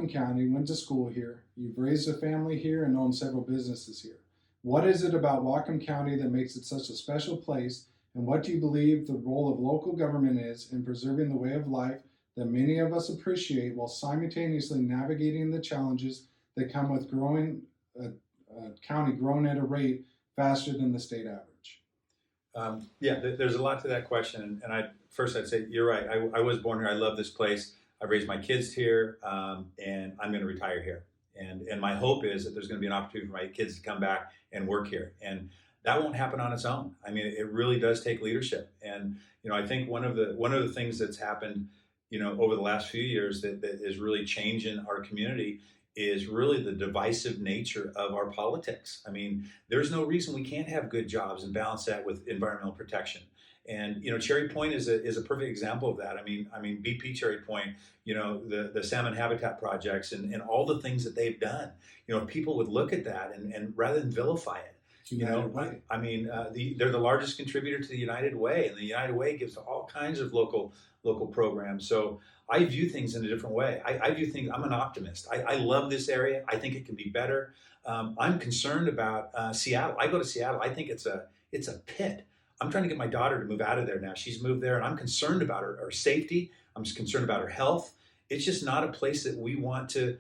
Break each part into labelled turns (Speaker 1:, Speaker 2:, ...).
Speaker 1: Whatcom County, went to school here, you've raised a family here and own several businesses here. What is it about Whatcom County that makes it such a special place, and what do you believe the role of local government is in preserving the way of life that many of us appreciate while simultaneously navigating the challenges that come with growing a county growing at a rate faster than the state average?
Speaker 2: There's a lot to that question, and I'd say you're right. I was born here. I love this place. I raised my kids here, and I'm going to retire here. And my hope is that there's going to be an opportunity for my kids to come back and work here, and that won't happen on its own. I mean, it really does take leadership, and I think one of the things that's happened, over the last few years that is really changing our community is really the divisive nature of our politics. I mean, there's no reason we can't have good jobs and balance that with environmental protection. And Cherry Point is a perfect example of that. I mean BP Cherry Point, the salmon habitat projects and all the things that they've done. People would look at that and rather than vilify it. They're the largest contributor to the United Way, and the United Way gives to all kinds of local programs. So I view things in a different way. I view things. I'm an optimist. I love this area. I think it can be better. I'm concerned about Seattle. I go to Seattle. I think it's a pit. I'm trying to get my daughter to move out of there now. She's moved there, and I'm concerned about her safety. I'm just concerned about her health. It's just not a place that we want to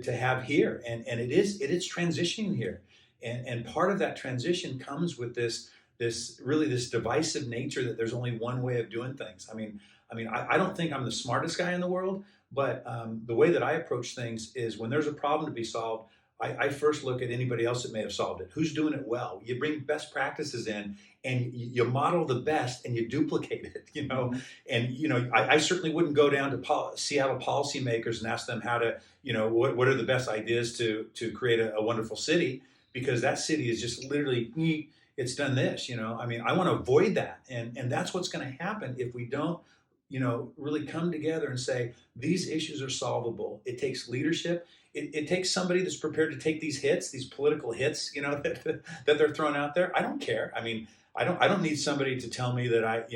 Speaker 2: have here, and it is transitioning here. And part of that transition comes with this divisive nature that there's only one way of doing things. I don't think I'm the smartest guy in the world, but the way that I approach things is when there's a problem to be solved, I first look at anybody else that may have solved it. Who's doing it well? You bring best practices in, and you model the best, and you duplicate it.
Speaker 1: Mm-hmm.
Speaker 2: And I certainly wouldn't go down to Seattle policymakers and ask them how to, what are the best ideas to create a wonderful city, because that city is just literally it's done this. I want to avoid that, and that's what's going to happen if we don't really come together and say these issues are solvable. It takes leadership. It takes somebody that's prepared to take these hits, these political hits, that they're throwing out there. I don't care. I don't need somebody to tell me that I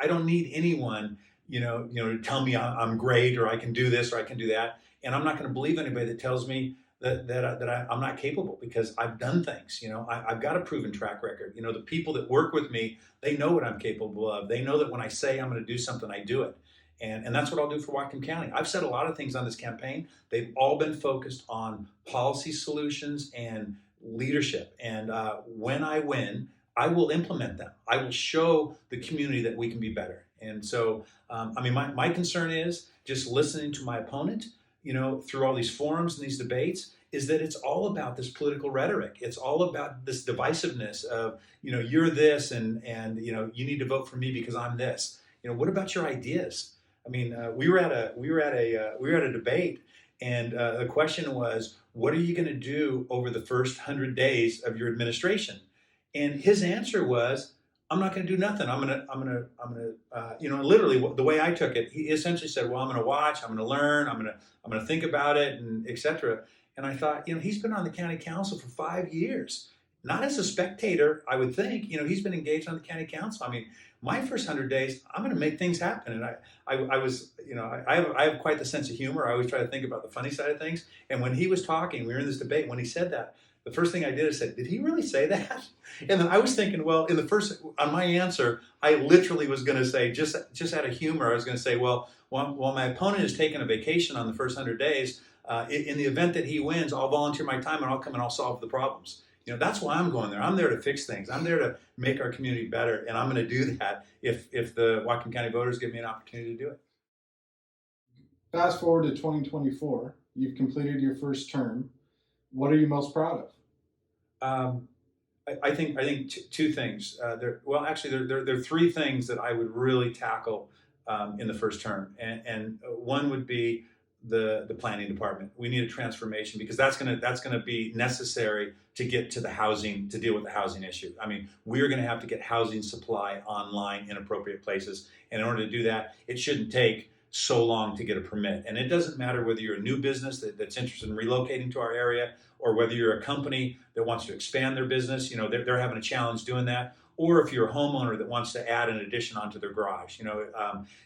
Speaker 2: don't need anyone, to tell me I'm great or I can do this or I can do that. And I'm not going to believe anybody that tells me that I'm not capable, because I've done things. I've got a proven track record. The people that work with me, they know what I'm capable of. They know that when I say I'm going to do something, I do it. And that's what I'll do for Whatcom County. I've said a lot of things on this campaign. They've all been focused on policy solutions and leadership. And when I win, I will implement them. I will show the community that we can be better. And so, my concern is just listening to my opponent, through all these forums and these debates, is that it's all about this political rhetoric. It's all about this divisiveness of, you're this and you need to vote for me because I'm this. What about your ideas? We were at a debate, and the question was, what are you going to do over the first 100 days of your administration? And his answer was, I'm not going to do nothing. I'm going to, literally the way I took it, he essentially said, well, I'm going to watch, I'm going to learn, I'm going to think about it, and et cetera. And I thought, he's been on the county council for 5 years, not as a spectator, I would think. He's been engaged on the county council. My first 100 days, I'm going to make things happen. And I have quite the sense of humor. I always try to think about the funny side of things. And when he was talking, we were in this debate, when he said that, the first thing I did is said, did he really say that? And then I was thinking, well, on my answer, I literally was going to say, just out of humor, I was going to say, well, while my opponent is taking a vacation on the first 100 days, in the event that he wins, I'll volunteer my time and I'll come and I'll solve the problems. That's why I'm going there. I'm there to fix things. I'm there to make our community better, and I'm going to do that if the Whatcom County voters give me an opportunity to do it.
Speaker 1: Fast forward to 2024. You've completed your first term. What are you most proud of?
Speaker 2: I think two things. There are three things that I would really tackle in the first term, and one would be the planning department. We need a transformation, because that's gonna be necessary to get to to deal with the housing issue. We are going to have to get housing supply online in appropriate places, and in order to do that, it shouldn't take so long to get a permit. And it doesn't matter whether you're a new business that's interested in relocating to our area, or whether you're a company that wants to expand their business. They're having a challenge doing that, or if you're a homeowner that wants to add an addition onto their garage.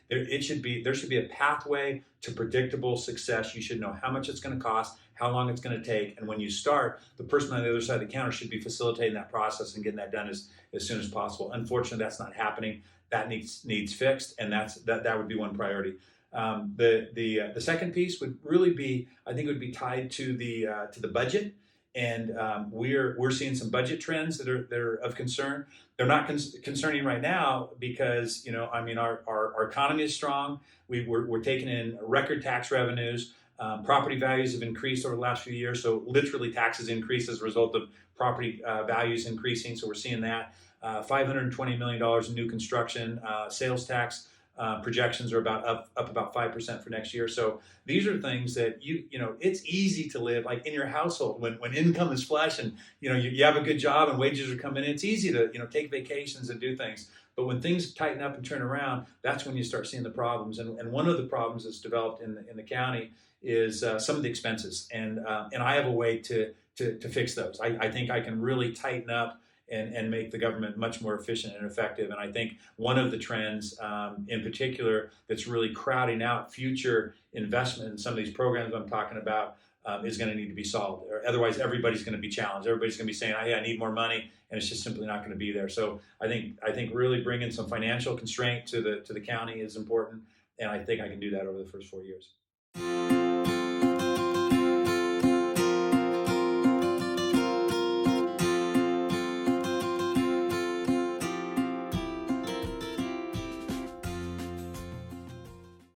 Speaker 2: There should be a pathway to predictable success. You should know how much it's going to cost, how long it's going to take, and when you start, the person on the other side of the counter should be facilitating that process and getting that done as soon as possible. Unfortunately, that's not happening. That needs fixed, and that would be one priority. The second piece would really be, I think, it would be tied to the budget, and we're seeing some budget trends that are of concern. They're not concerning right now because our economy is strong. We're taking in record tax revenues. Property values have increased over the last few years, so literally taxes increase as a result of property values increasing. So we're seeing that. $520 million in new construction. Sales tax projections are up about 5% for next year. So these are things that it's easy to live like in your household when income is flush and you have a good job and wages are coming in. It's easy to take vacations and do things. But when things tighten up and turn around, that's when you start seeing the problems. And one of the problems that's developed in the county is some of the expenses. And I have a way to fix those. I think I can really tighten up and make the government much more efficient and effective. And I think one of the trends in particular that's really crowding out future investment in some of these programs I'm talking about is going to need to be solved. Or otherwise, everybody's going to be challenged. Everybody's going to be saying, "Hey, I need more money," and it's just simply not going to be there. So I think really bringing some financial constraint to the county is important, and I think I can do that over the first 4 years.